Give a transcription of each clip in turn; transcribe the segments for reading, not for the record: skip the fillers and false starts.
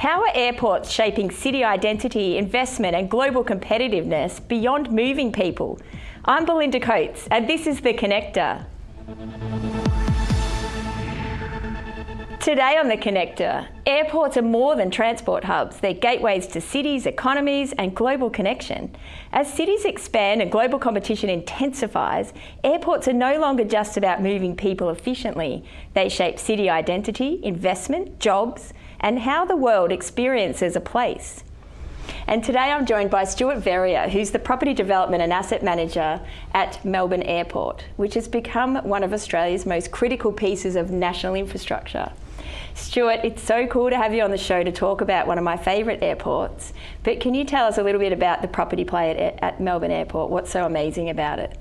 How are airports shaping city identity, investment and global competitiveness beyond moving people? I'm Belinda Coates and this is The Connector. Today on The Connector, airports are more than transport hubs. They're gateways to cities, economies and global connection. As cities expand and global competition intensifies, airports are no longer just about moving people efficiently. They shape city identity, investment, jobs and how the world experiences a place. And today I'm joined by Stuart Verrier, who's the Property Development and Asset Manager at Melbourne Airport, which has become one of Australia's most critical pieces of national infrastructure. Stuart, it's so cool to have you on the show to talk about one of my favourite airports, but can you tell us a little bit about the property play at Melbourne Airport? What's so amazing about it?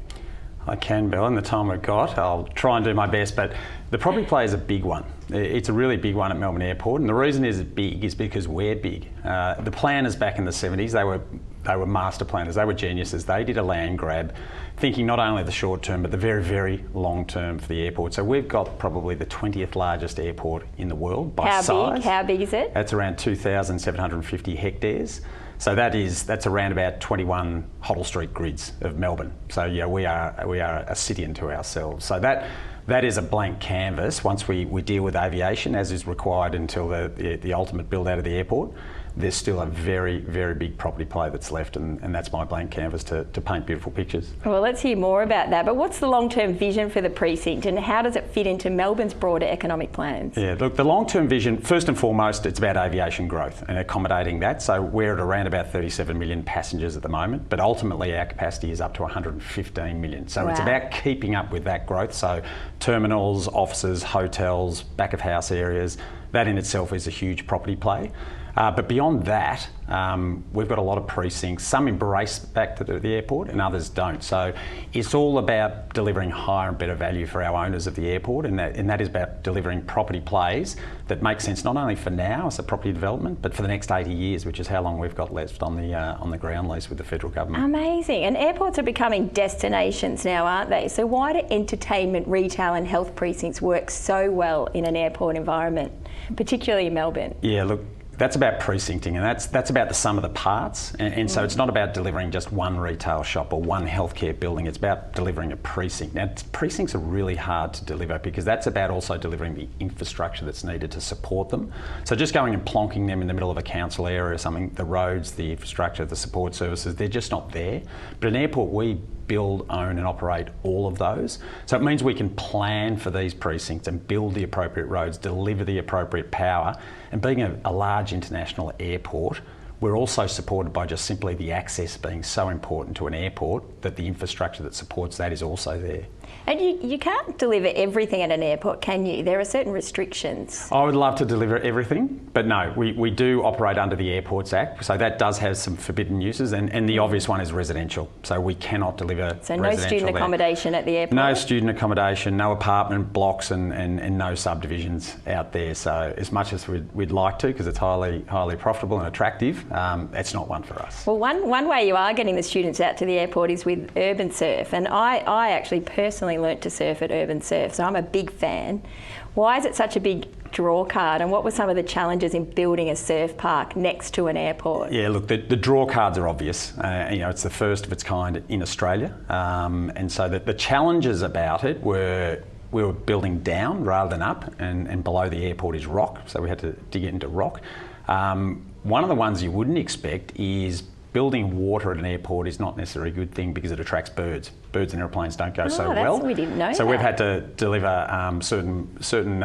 I can, Bill, in the time I've got. I'll try and do my best, but the property play is a big one. It's a really big one at Melbourne Airport, and the reason it's big is because we're big. The planners back in the 70s, they were master planners, they were geniuses. They did a land grab, thinking not only the short term, but the very, very long term for the airport. So we've got probably the 20th largest airport in the world by size. How big is it? That's around 2,750 hectares. So that's around about 21 Hoddle Street grids of Melbourne. So yeah, we are a city unto ourselves. So that is a blank canvas once we deal with aviation, as is required until the ultimate build out of the airport. There's still a very, very big property play that's left, and that's my blank canvas to paint beautiful pictures. Well, let's hear more about that. But what's the long-term vision for the precinct and how does it fit into Melbourne's broader economic plans? Yeah, look, the long-term vision, first and foremost, it's about aviation growth and accommodating that. So we're at around about 37 million passengers at the moment, but ultimately our capacity is up to 115 million. So It's about keeping up with that growth. So terminals, offices, hotels, back of house areas, that in itself is a huge property play. But beyond that, we've got a lot of precincts. Some embrace back to the airport and others don't. So it's all about delivering higher and better value for our owners of the airport, and that is about delivering property plays that make sense not only for now as a property development, but for the next 80 years, which is how long we've got left on the ground lease with the federal government. Amazing. And airports are becoming destinations now, aren't they? So why do entertainment, retail and health precincts work so well in an airport environment, particularly in Melbourne? Yeah, look, that's about precincting, and that's about the sum of the parts. And so it's not about delivering just one retail shop or one healthcare building. It's about delivering a precinct. Now, precincts are really hard to deliver because that's about also delivering the infrastructure that's needed to support them. So just going and plonking them in the middle of a council area or something, the roads, the infrastructure, the support services, they're just not there. But an airport, we build, own and operate all of those. So it means we can plan for these precincts and build the appropriate roads, deliver the appropriate power. And being a large international airport, we're also supported by just simply the access being so important to an airport that the infrastructure that supports that is also there. And you can't deliver everything at an airport, can you? There are certain restrictions. I would love to deliver everything, but no, we do operate under the Airports Act, so that does have some forbidden uses, and the obvious one is residential. So we cannot deliver So no student accommodation at the airport? No student accommodation, no apartment blocks and no subdivisions out there. So as much as we'd like to, because it's highly profitable and attractive, it's not one for us. Well, one way you are getting the students out to the airport is with urban surf, and I actually personally learnt to surf at Urban Surf, so I'm a big fan. Why is it such a big draw card, and what were some of the challenges in building a surf park next to an airport? Yeah, look, the draw cards are obvious. It's the first of its kind in Australia, and so the challenges about it were we were building down rather than up, and below the airport is rock, so we had to dig it into rock. One of the ones you wouldn't expect is building water at an airport is not necessarily a good thing because it attracts birds. Birds and airplanes don't go so well. We didn't know so that. We've had to deliver certain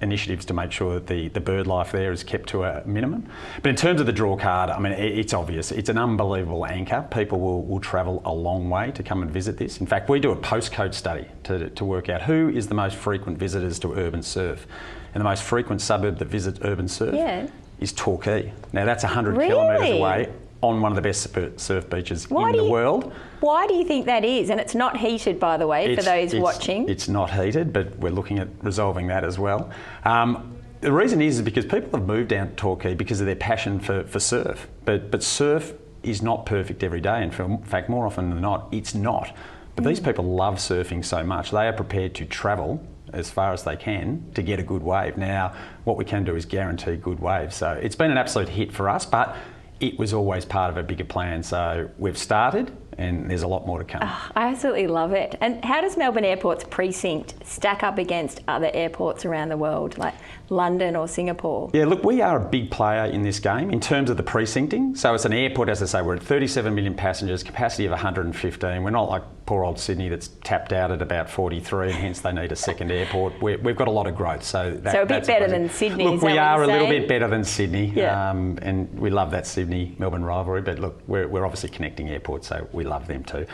initiatives to make sure that the bird life there is kept to a minimum. But in terms of the draw card, I mean, it's obvious. It's an unbelievable anchor. People will travel a long way to come and visit this. In fact, we do a postcode study to work out who is the most frequent visitors to Urban Surf. And the most frequent suburb that visits Urban Surf is Torquay. Now that's 100 kilometres away, on one of the best surf beaches in the world. Why do you think that is? And it's not heated, by the way, for those watching. It's not heated, but we're looking at resolving that as well. The reason is because people have moved down to Torquay because of their passion for surf. But surf is not perfect every day. And in fact, more often than not, it's not. But these people love surfing so much, they are prepared to travel as far as they can to get a good wave. Now, what we can do is guarantee good waves. So it's been an absolute hit for us, but it was always part of a bigger plan. So we've started and there's a lot more to come. Oh, I absolutely love it. And how does Melbourne Airport's precinct stack up against other airports around the world, like London or Singapore? Yeah, look, we are a big player in this game in terms of the precincting. So it's an airport, as I say, we're at 37 million passengers, capacity of 115. We're not like poor old Sydney that's tapped out at about 43 and hence they need a second airport. We've got a lot of growth. So a bit better than Sydney, look, is that we what are you're a little saying? bit better than Sydney. Yeah. And we love that Sydney-Melbourne rivalry, but look, we're obviously connecting airports, so we love them too.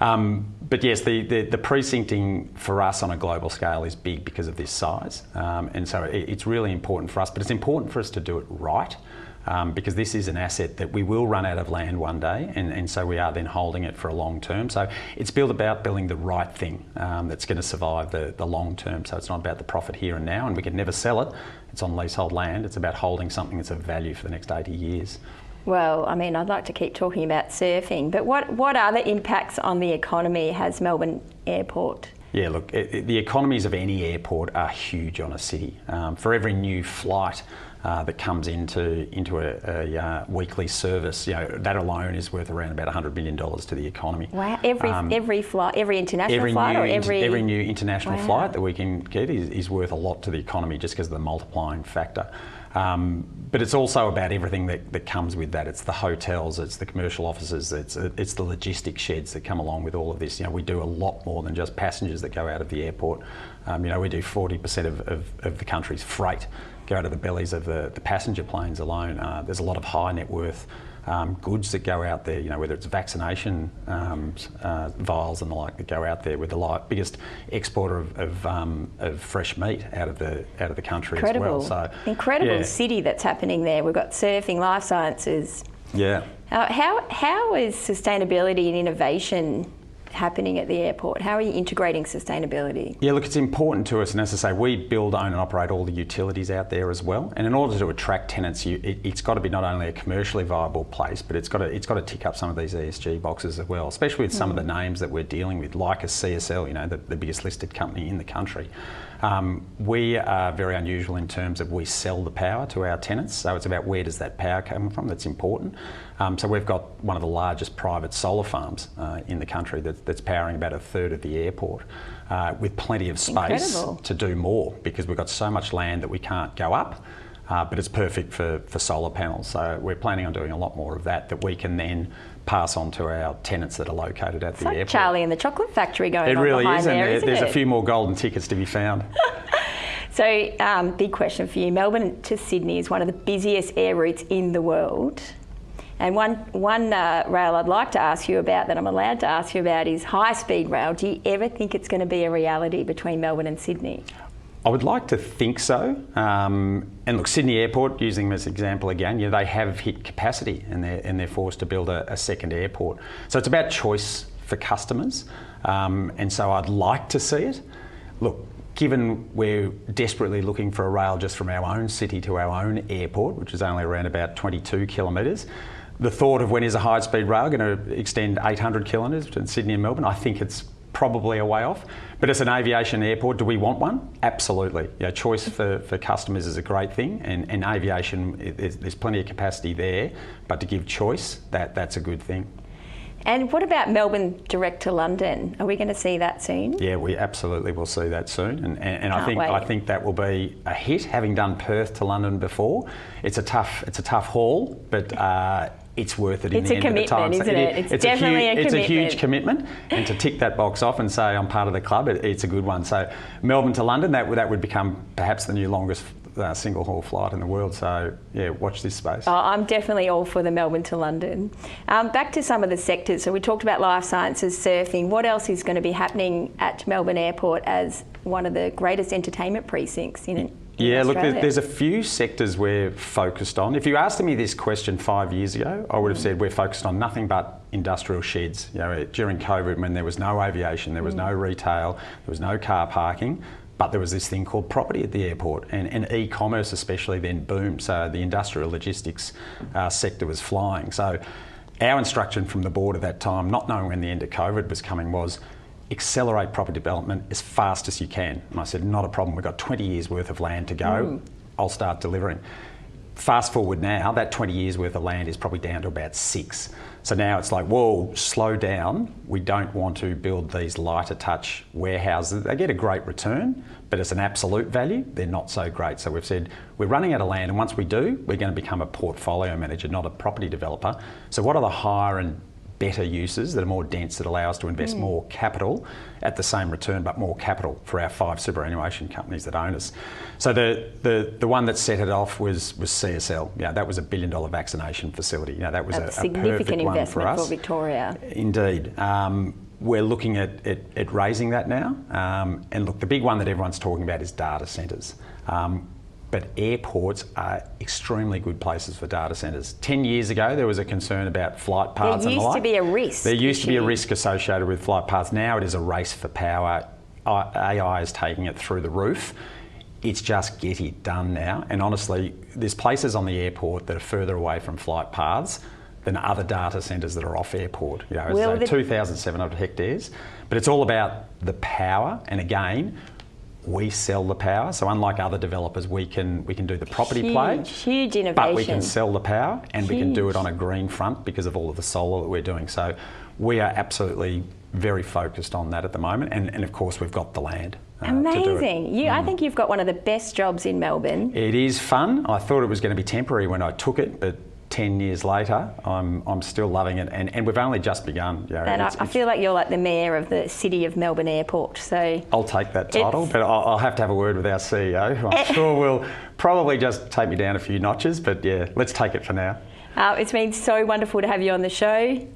But yes, the precincting for us on a global scale is big because of this size. And so it's really important for us, but it's important for us to do it right. Because this is an asset that we will run out of land one day, and so we are then holding it for a long term. So it's about building the right thing that's going to survive the long term. So it's not about the profit here and now, and we can never sell it. It's on leasehold land. It's about holding something that's of value for the next 80 years. Well, I mean, I'd like to keep talking about surfing, but what other impacts on the economy has Melbourne Airport? Yeah, look, the economies of any airport are huge on a city. For every new flight that comes into a weekly service, that alone is worth around about $100 million to the economy. Wow! Every flight, every international flight, every new international flight that we can get is worth a lot to the economy just because of the multiplying factor. But it's also about everything that comes with that. It's the hotels, it's the commercial offices, it's the logistics sheds that come along with all of this. We do a lot more than just passengers that go out of the airport. We do 40% of the country's freight go out of the bellies of the passenger planes alone. There's a lot of high net worth goods that go out there, whether it's vaccination vials and the like that go out there. We're the biggest exporter of fresh meat out of the country as well. So incredible city that's happening there. We've got surfing, life sciences. Yeah. How is sustainability and innovation happening at the airport? How are you integrating sustainability? Yeah, look, it's important to us, and as I say, we build, own and operate all the utilities out there as well. And in order to attract tenants, it's got to be not only a commercially viable place, but it's got to tick up some of these ESG boxes as well, especially with some of the names that we're dealing with, like a CSL, the biggest listed company in the country. We are very unusual in terms of we sell the power to our tenants, so it's about where does that power come from. That's important. So we've got one of the largest private solar farms in the country that's powering about a third of the airport, with plenty of space to do more because we've got so much land that we can't go up, but it's perfect for solar panels. So we're planning on doing a lot more of that we can then pass on to our tenants that are located at the airport. It's like Charlie and the Chocolate Factory going on behind there, isn't it? It really is, and there's a few more golden tickets to be found. So, big question for you. Melbourne to Sydney is one of the busiest air routes in the world. And one rail I'd like to ask you about, that I'm allowed to ask you about, is high-speed rail. Do you ever think it's going to be a reality between Melbourne and Sydney? I would like to think so. And look, Sydney Airport, using them as an example again, they have hit capacity and they're forced to build a second airport. So it's about choice for customers. And so I'd like to see it. Look, given we're desperately looking for a rail just from our own city to our own airport, which is only around about 22 kilometres, the thought of when is a high-speed rail going to extend 800 kilometres between Sydney and Melbourne, I think it's probably a way off. But as an aviation airport, do we want one? Absolutely. Choice for customers is a great thing, and aviation, there's plenty of capacity there, but to give choice, that's a good thing. And what about Melbourne direct to London? Are we going to see that soon? Yeah, we absolutely will see that soon, and I think that will be a hit. Having done Perth to London before, it's a tough haul, but it's worth it in the end of the time. It's a commitment, isn't it? It's definitely a commitment. It's a huge commitment, and to tick that box off and say I'm part of the club, it's a good one. So Melbourne to London, that would become perhaps the new longest single haul flight in the world. So yeah, watch this space. Oh, I'm definitely all for the Melbourne to London. Back to some of the sectors. So we talked about life sciences, surfing. What else is going to be happening at Melbourne Airport as one of the greatest entertainment precincts in Yeah, Australia? Look, there's a few sectors we're focused on. If you asked me this question 5 years ago, I would have said we're focused on nothing but industrial sheds. During COVID, when there was no aviation, there was no retail, there was no car parking, but there was this thing called property at the airport, and e-commerce especially then boomed. So the industrial logistics sector was flying. So our instruction from the board at that time, not knowing when the end of COVID was coming, was accelerate property development as fast as you can. And I said, not a problem. We've got 20 years worth of land to go. I'll start delivering. Fast forward now, that 20 years worth of land is probably down to about 6. So now it's like, whoa, slow down. We don't want to build these lighter touch warehouses. They get a great return, but as an absolute value, they're not so great. So we've said, we're running out of land, and once we do, we're going to become a portfolio manager, not a property developer. So what are the higher and better uses that are more dense, that allow us to invest more capital at the same return, but more capital for our 5 superannuation companies that own us. So the one that set it off was CSL. Yeah, that was $1 billion vaccination facility. You know, that was a significant perfect one for us. investment for Victoria. Indeed. We're looking at raising that now. And look, the big one that everyone's talking about is data centres. But airports are extremely good places for data centres. 10 years ago, there was a concern about flight paths and the like. There used to be a risk. There used to be a risk associated with flight paths. Now it is a race for power. AI is taking it through the roof. It's just get it done now. And honestly, there's places on the airport that are further away from flight paths than other data centres that are off airport. You know, 2,700 hectares. But it's all about the power. And again, we sell the power, so unlike other developers, we can do the property play. Huge innovation. But we can sell the power, and we can do it on a green front because of all of the solar that we're doing. So we are absolutely very focused on that at the moment, and of course we've got the land. Amazing. I think you've got one of the best jobs in Melbourne. It is fun. I thought it was going to be temporary when I took it, but 10 years later, I'm still loving it, and we've only just begun. You know, and I feel like you're like the mayor of the city of Melbourne Airport. So I'll take that title, but I'll have to have a word with our CEO, who I'm sure will probably just take me down a few notches. But yeah, let's take it for now. It's been so wonderful to have you on the show.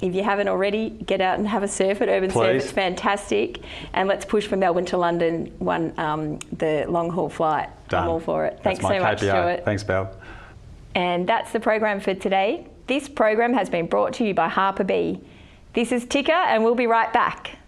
If you haven't already, get out and have a surf at Urban Surf. It's fantastic. And let's push for Melbourne to London, the long haul flight. Done. I'm all for it. Thanks so much, Stuart. Thanks, Bel. And that's the program for today. This program has been brought to you by Harper B. This is Ticker, and we'll be right back.